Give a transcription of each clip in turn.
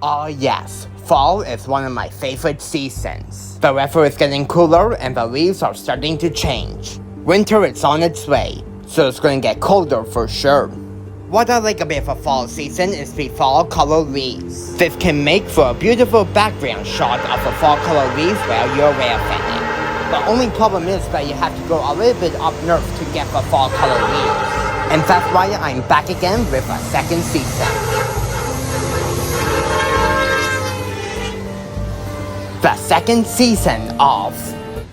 Oh yes, fall is one of my favorite seasons. The weather is getting cooler and the leaves are starting to change. Winter is on its way, so it's going to get colder for sure. What I like about the fall season is the fall color leaves. This can make for a beautiful background shot of the fall color leaves while you're railfanning. The only problem is that you have to go a little bit up north to get the fall color leaves. And that's why I'm back again with a second season. The second season of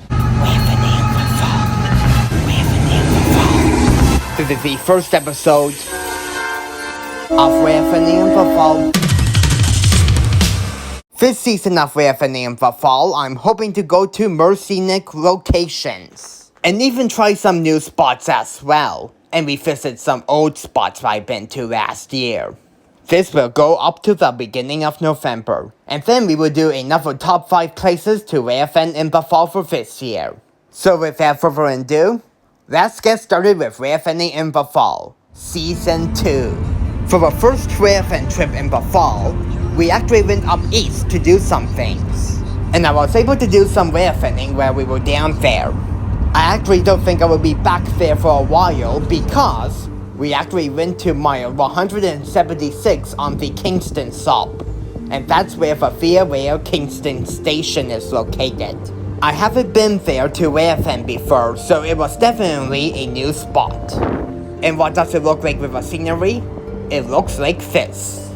Railfanning the Fall. This is the first episode of Railfanning the Fall. This season of Railfanning the Fall, I'm hoping to go to more scenic locations and even try some new spots as well, and revisit some old spots I've been to last year. This will go up to the beginning of November, and then we will do another top 5 places to railfan in the fall for this year. So without further ado, let's get started with Railfanning in the Fall, Season 2. For the first railfan trip in the fall, we actually went up east to do some things. And I was able to do some railfanning while we were down there. I actually don't think I will be back there for a while because we actually went to mile 176 on the Kingston sub, and that's where the Via Rail Kingston station is located. I haven't been there to railfan before, so it was definitely a new spot. And what does it look like with the scenery? It looks like this.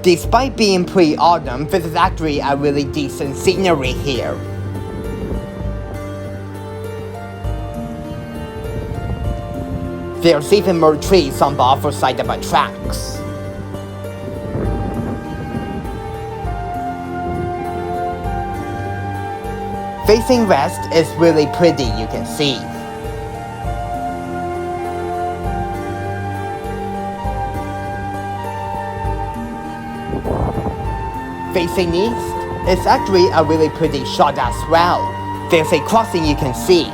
Despite being pre-autumn, this is actually a really decent scenery here. There's even more trees on the other side of the tracks. Facing west is really pretty, you can see. Facing east is actually a really pretty shot as well. There's a crossing you can see.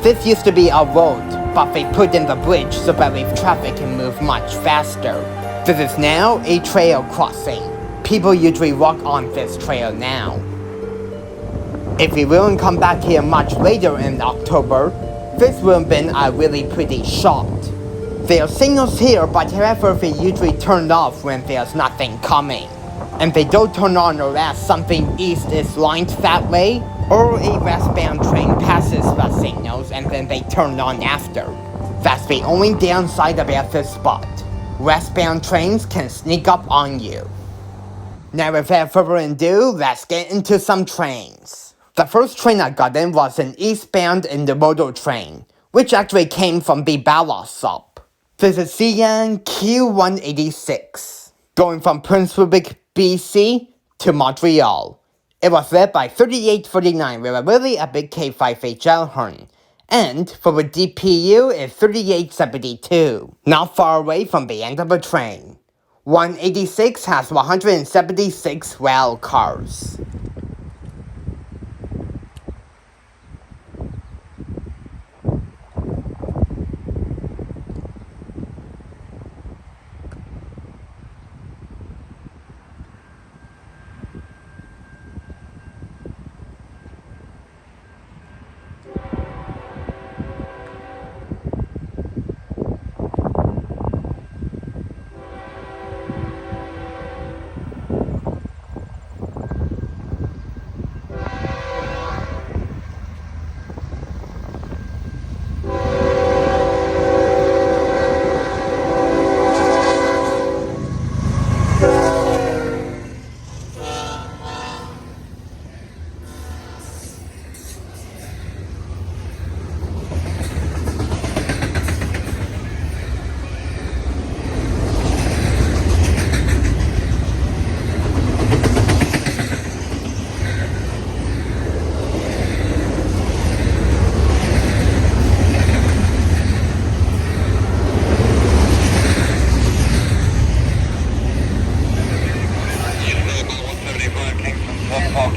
This used to be a road, but they put in the bridge so that the traffic can move much faster. This is now a trail crossing. People usually walk on this trail now. If we will come back here much later in October, this will have been a really pretty shot. There are signals here, but however they usually turn off when there's nothing coming. And they don't turn on unless something east is lined that way, or a westbound train passes the signals and then they turn on after. That's the only downside about this spot. Westbound trains can sneak up on you. Now without further ado, let's get into some trains. The first train I got in was an eastbound intermodal train, which actually came from the Bala sub. This is CN Q186, going from Prince Rupert, BC to Montreal. It was led by 3849 with a really epic K5HL horn, and for the DPU is 3872, not far away from the end of the train. 186 has 176 rail cars.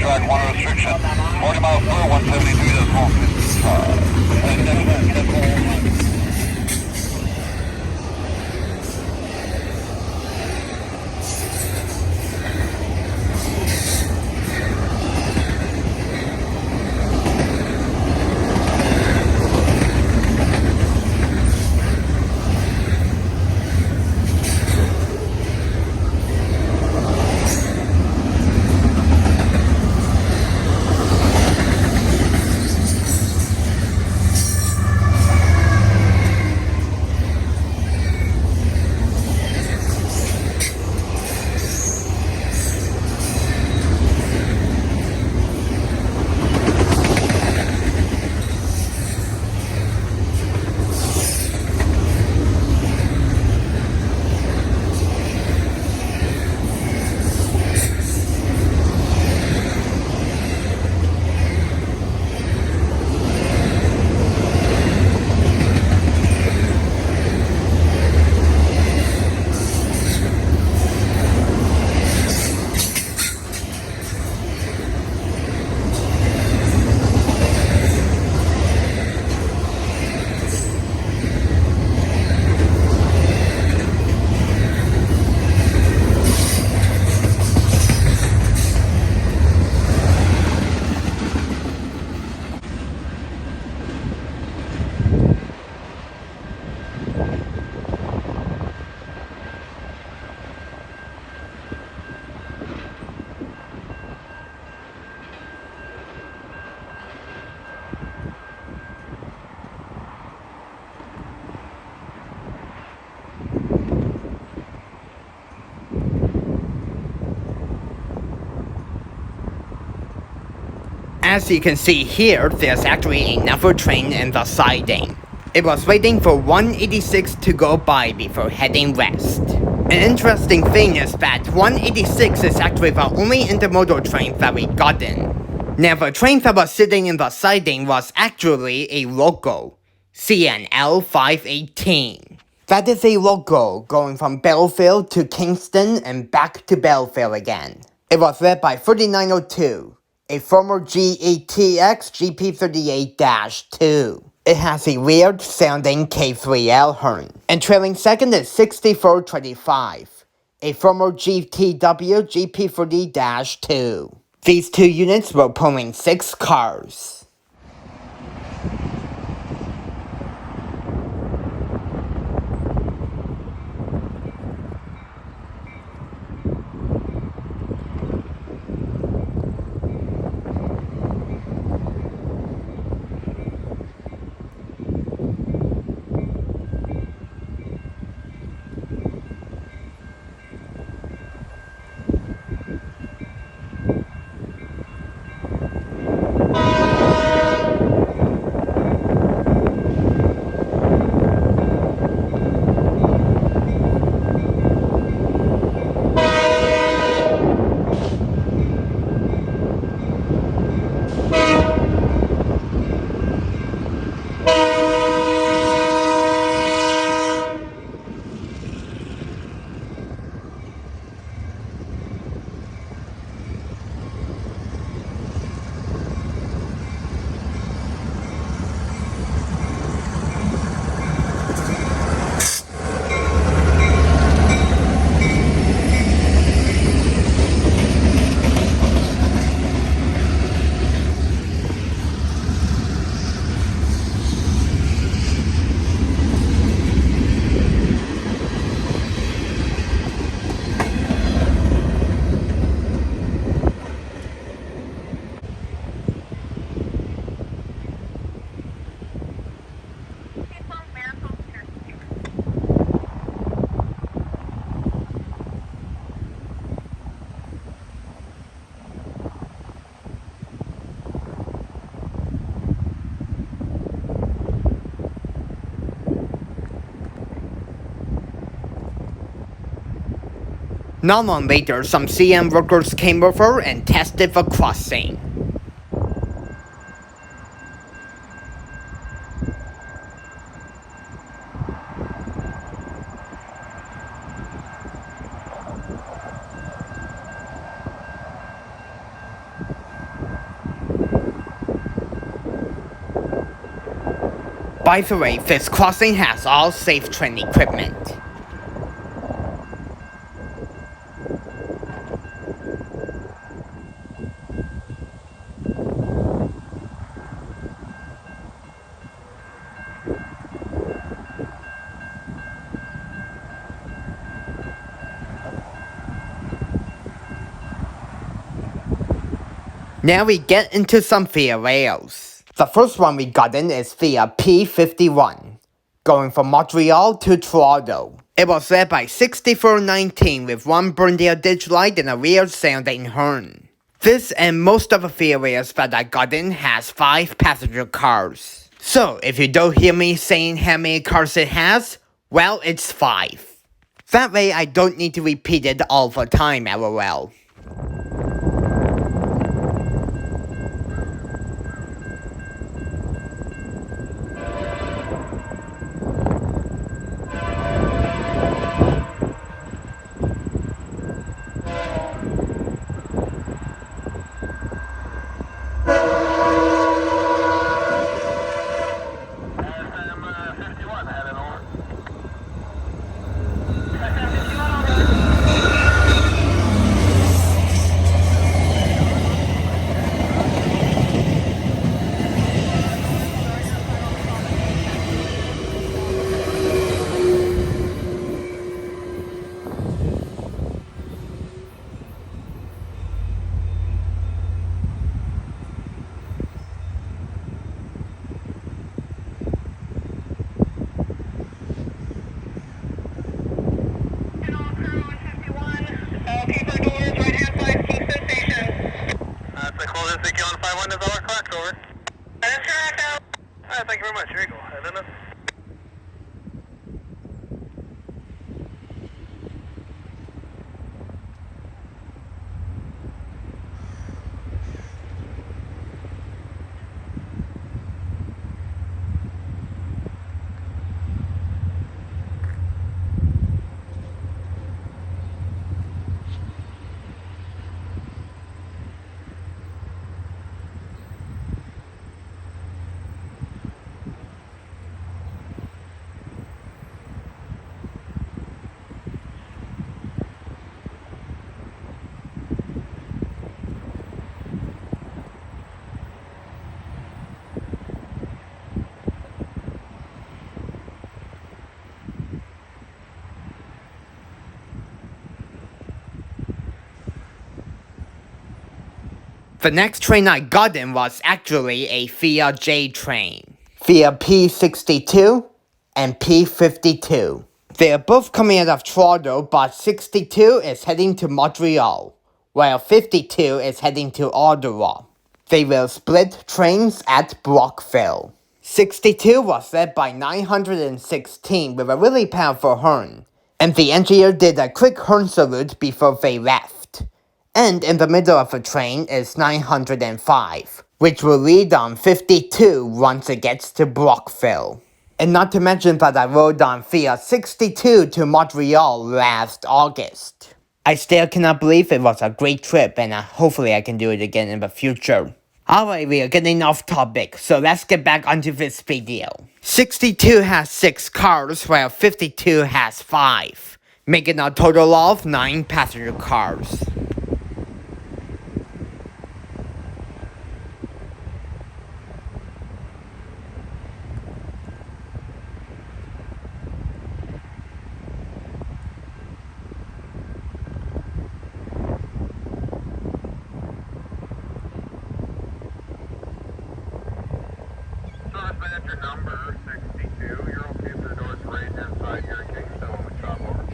track, one restriction. 40 miles per hour, 173 to the full. As you can see here, there's actually another train in the siding. It was waiting for 186 to go by before heading west. An interesting thing is that 186 is actually the only intermodal train that we got in. Now the train that was sitting in the siding was actually a local, CNL 518. That is a local going from Belleville to Kingston and back to Belleville again. It was led by 3902, a former GATX GP38-2. It has a weird sounding K3L horn. And trailing second is 6425, a former GTW GP40-2. These two units were pulling 6 cars. Not long later, some CM workers came over and tested the crossing. By the way, this crossing has all safe train equipment. Now we get into some via rails. The first one we got in is via P51, going from Montreal to Toronto. It was led by 6419 with one Burndale ditch light and a weird sounding horn. This and most of the via rails that I got in has 5 passenger cars. So if you don't hear me saying how many cars it has, well, it's 5. That way I don't need to repeat it all the time, lol. The next train I got in was actually a Via J train. Via P62 and P52. They are both coming out of Toronto, but 62 is heading to Montreal, while 52 is heading to Ottawa. They will split trains at Brockville. 62 was led by 916 with a really powerful horn, and the engineer did a quick horn salute before they left. And in the middle of the train is 905, which will lead on 52 once it gets to Brockville. And not to mention that I rode on Via 62 to Montreal last August. I still cannot believe it was a great trip, and hopefully I can do it again in the future. Alright, we are getting off topic, so let's get back onto this video. 62 has 6 cars, while 52 has 5, making a total of 9 passenger cars. Your number 62. You're okay if the door's right hand side here in Kingston when we drop over.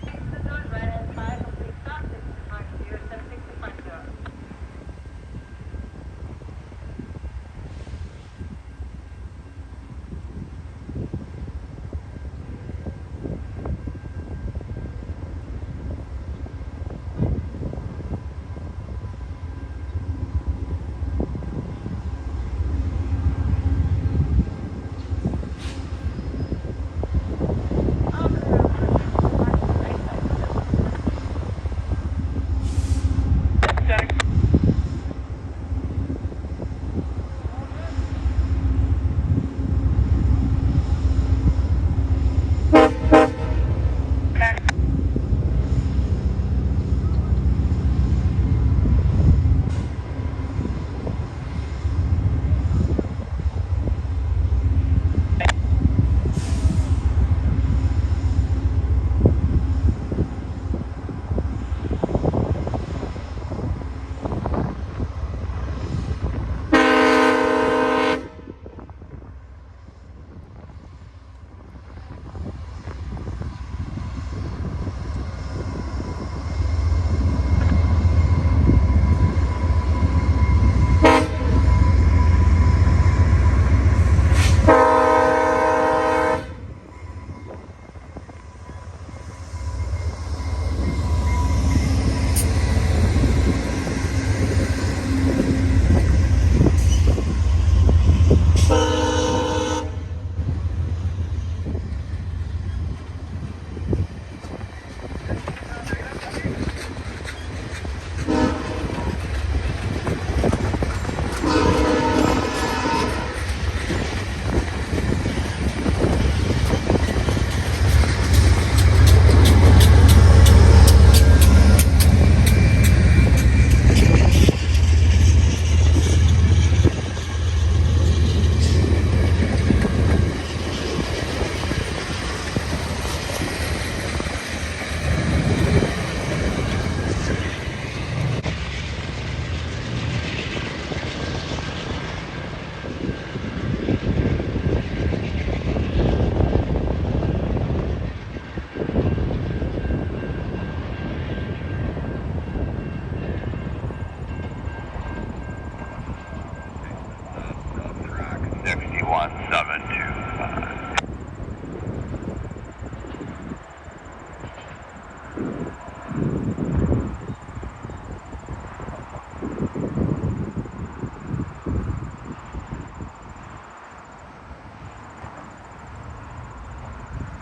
The door's right hand side. Please stop 650 765.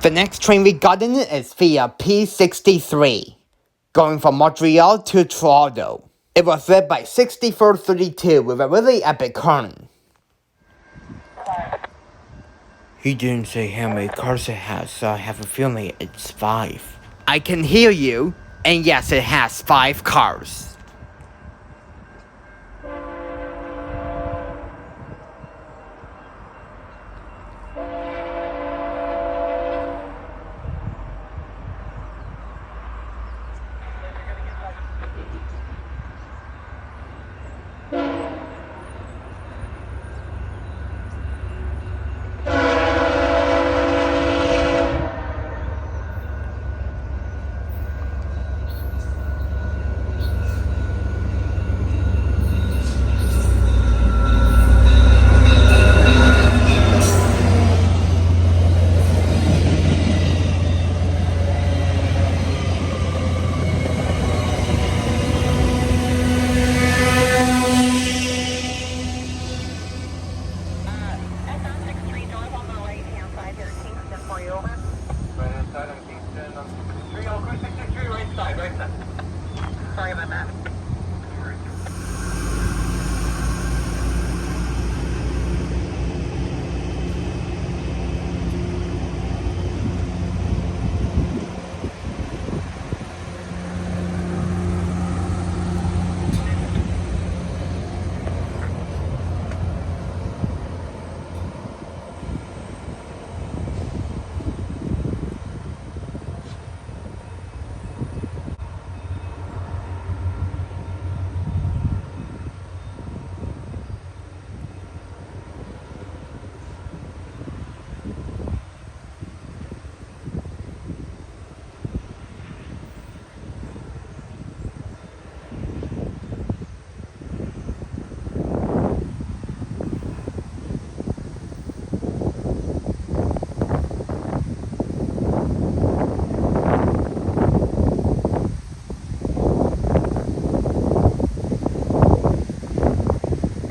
The next train we got in is via P63, going from Montreal to Toronto. It was led by 6432 with a really epic horn. He didn't say how many cars it has, so I have a feeling it's 5. I can hear you, and yes, it has 5 cars.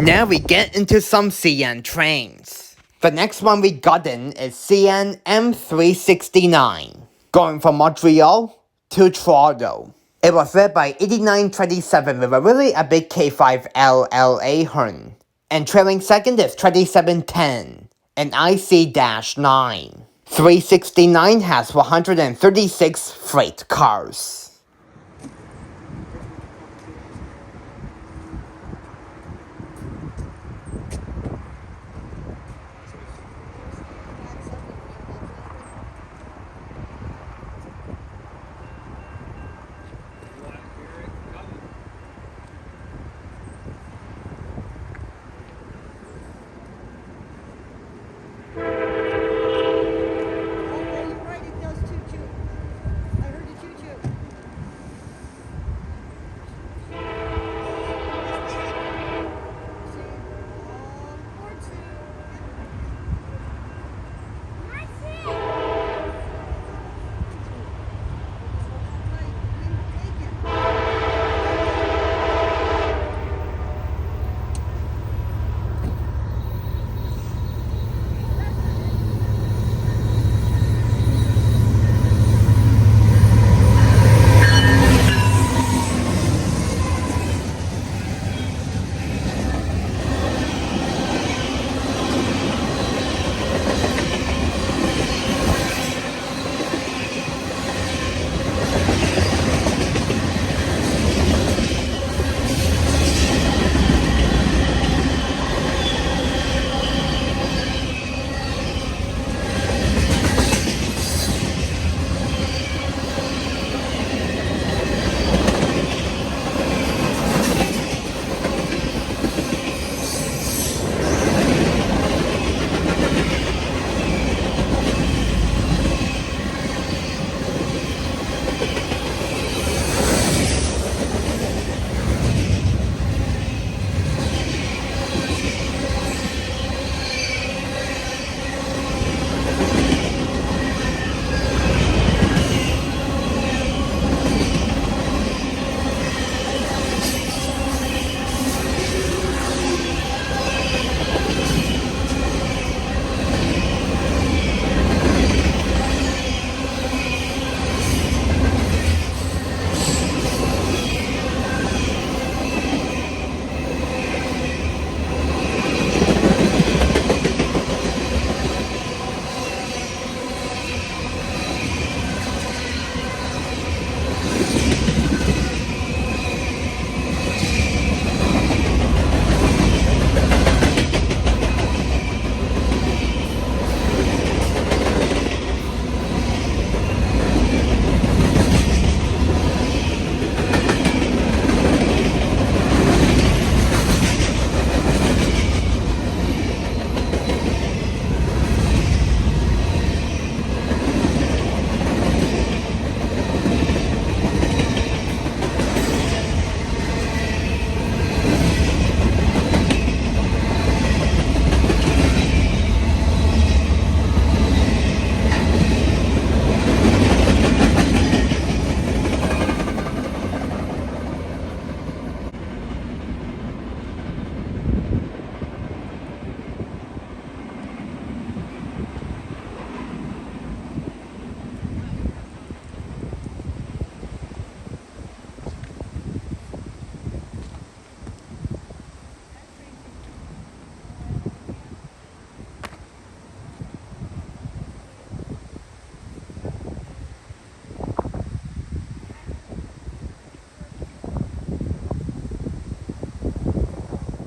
Now we get into some CN trains. The next one we got in is CN M369, going from Montreal to Toronto. It was led by 8927 with a really epic K5 LLA horn. And trailing second is 2710, an IC-9. 369 has 136 freight cars.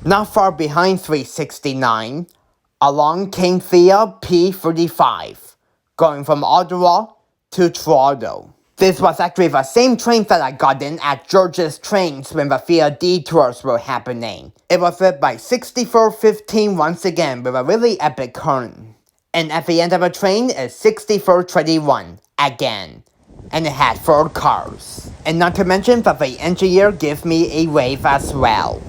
Not far behind 369, along came via P45, going from Ottawa to Toronto. This was actually the same train that I got in at George's Trains when the VIA detours were happening. It was led by 6415 once again with a really epic horn. And at the end of the train is 6421 again. And it had 4 cars. And not to mention that the engineer gave me a wave as well.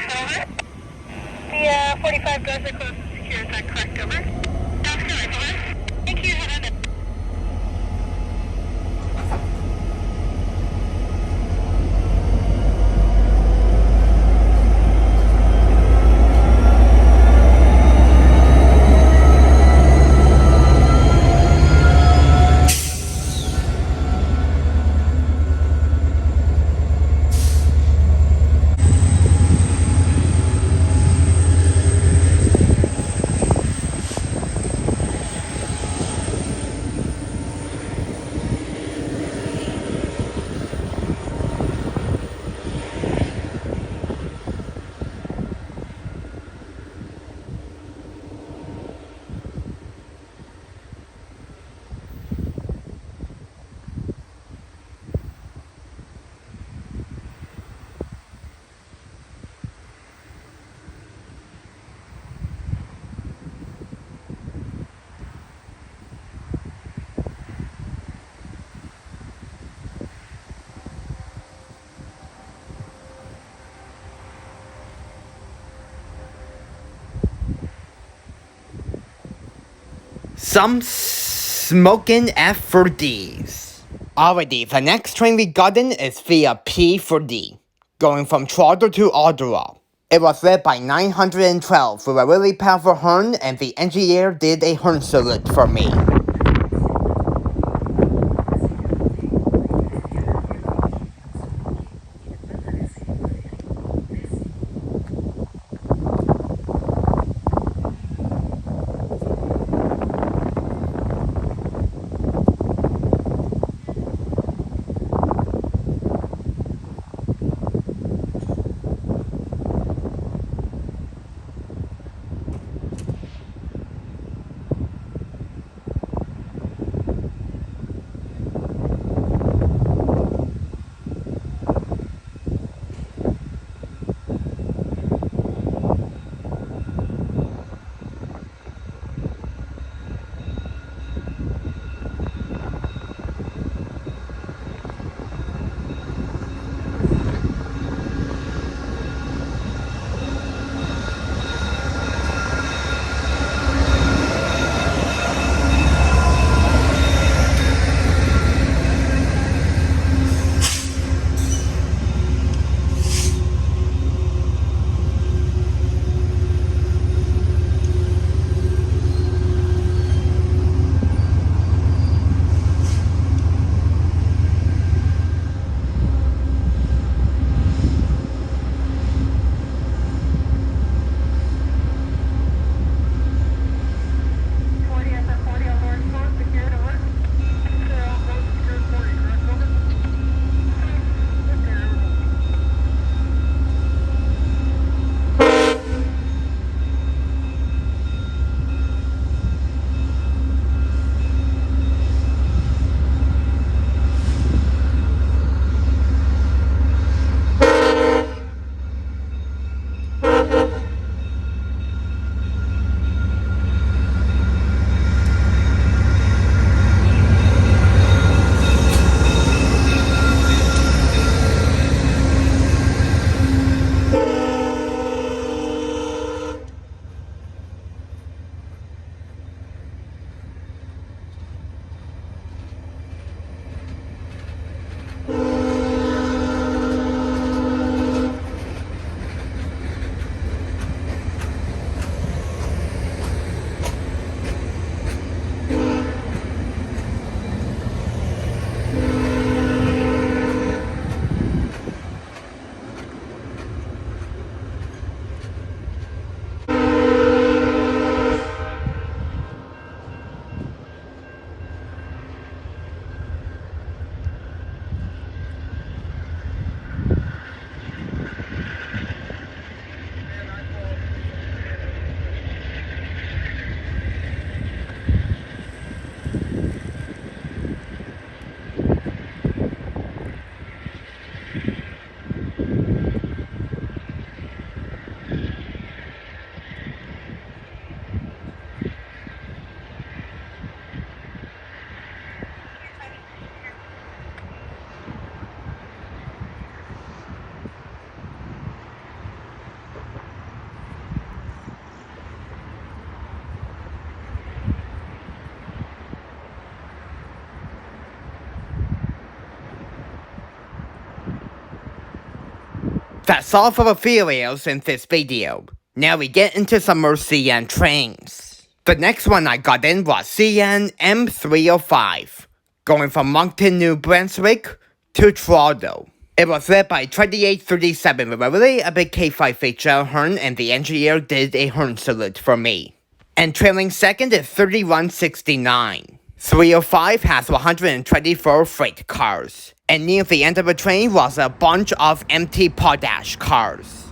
Over. The 45 doors are closed and secure. Is that correct? Over. That's correct. Over. Thank you. Have a nice. Some smoking F4Ds. Alrighty, the next train we got in is via P4D, going from Toronto to Ottawa. It was led by 912 with a really powerful horn, and the engineer did a horn salute for me. That's all for the videos in this video. Now we get into some more CN trains. The next one I got in was CN M305, going from Moncton, New Brunswick to Toronto. It was led by 2837 with a really epic K5HL horn, and the engineer did a horn salute for me. And trailing second is 3169. 305 has 124 freight cars, and near the end of the train was a bunch of empty potash cars.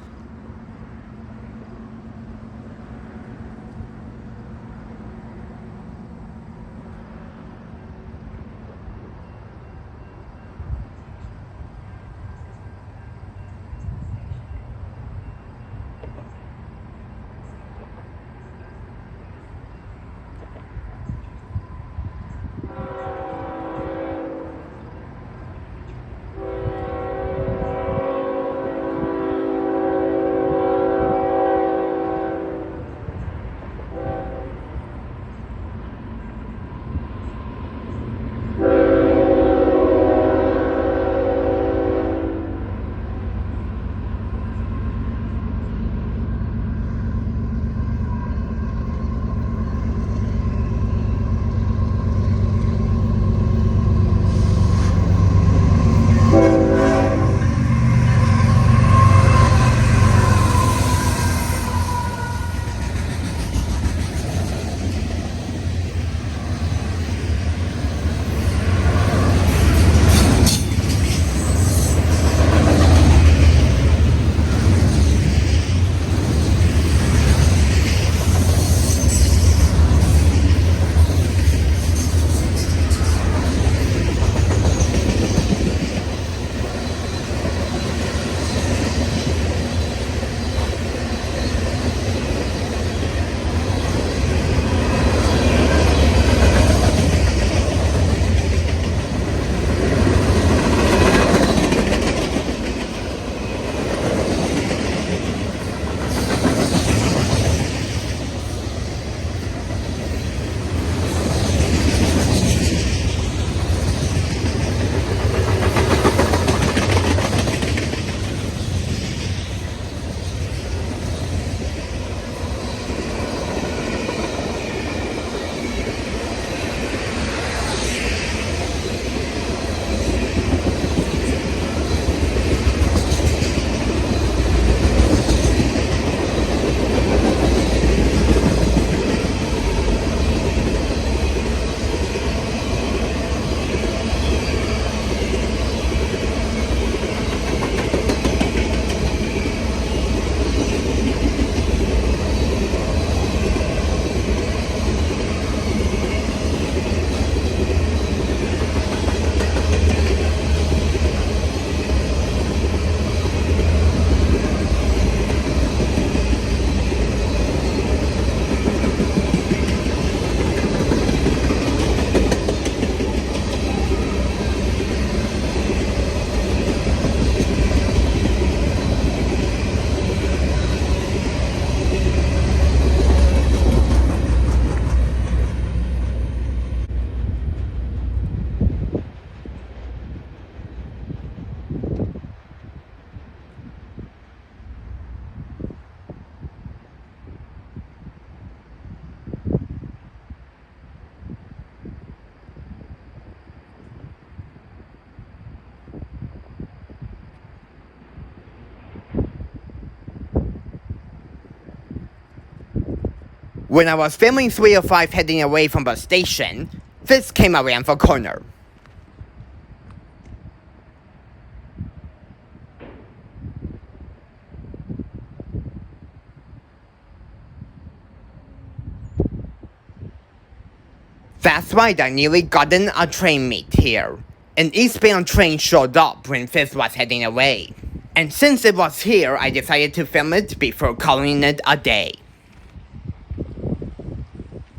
When I was filming 305 heading away from the station, this came around the corner. That's right, I nearly gotten a train meet here. An eastbound train showed up when this was heading away. And since it was here, I decided to film it before calling it a day.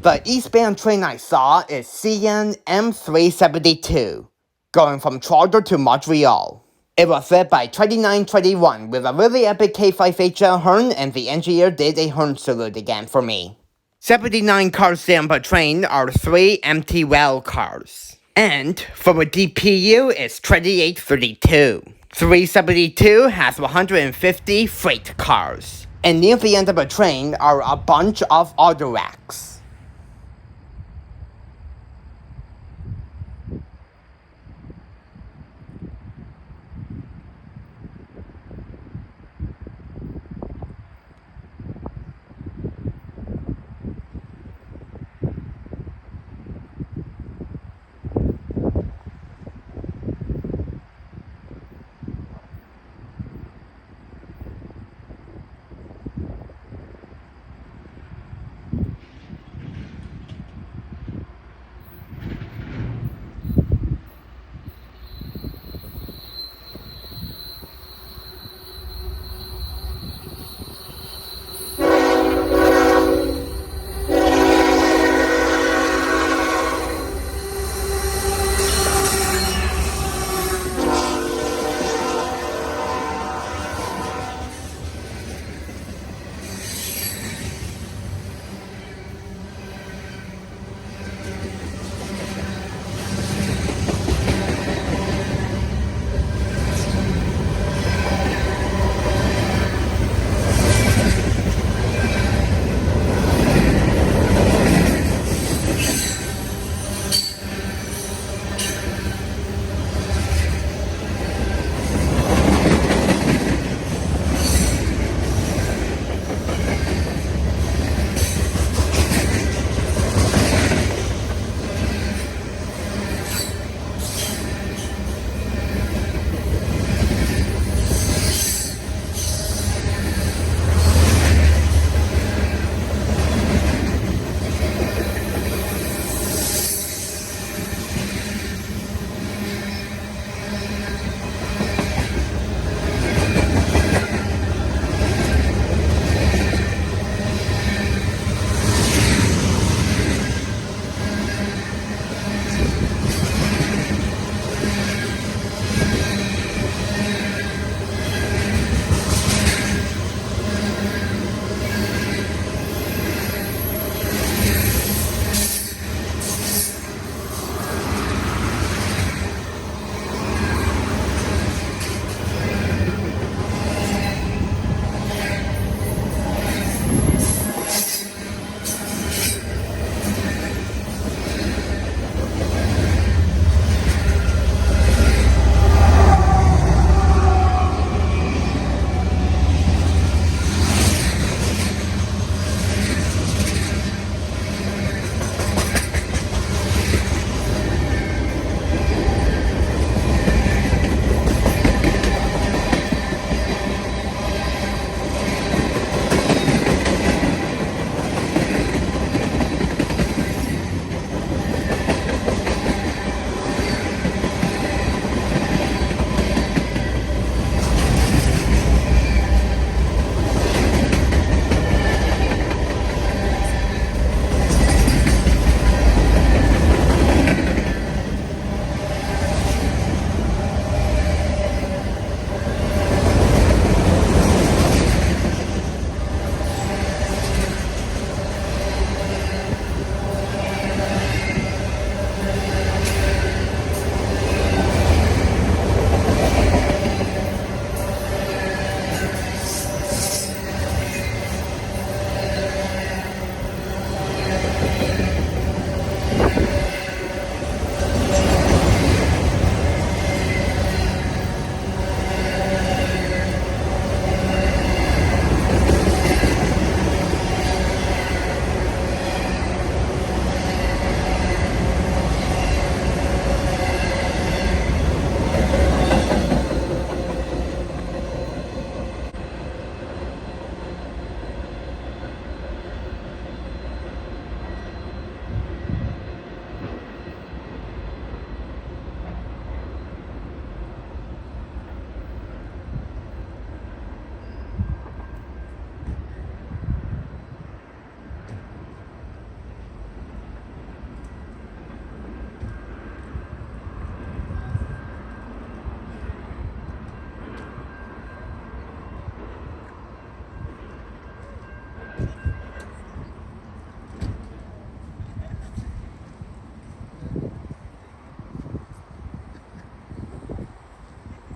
The eastbound train I saw is CN M372, going from Toronto to Montreal. It was led by 2921 with a really epic K5HL horn, and the engineer did a horn salute again for me. 79 cars down per train are 3 empty well cars. And for the DPU it's 2832. 372 has 150 freight cars. And near the end of the train are a bunch of auto racks.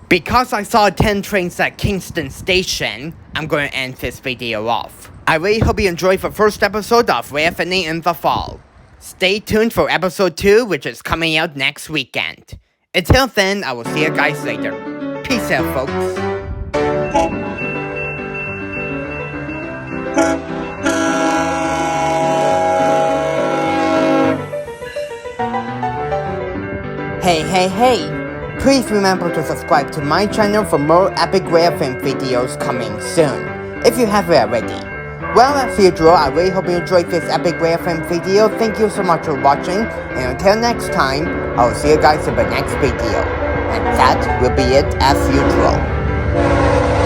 Because I saw 10 trains at Kingston Station, I'm going to end this video off. I really hope you enjoyed the first episode of Railfanning in the fall. Stay tuned for episode 2, which is coming out next weekend. Until then, I will see you guys later. Peace out, folks. Hey! Please remember to subscribe to my channel for more epic Railfanning videos coming soon, if you haven't already. Well, as usual, I really hope you enjoyed this epic Railfanning video. Thank you so much for watching, and until next time, I will see you guys in the next video. And that will be it as usual.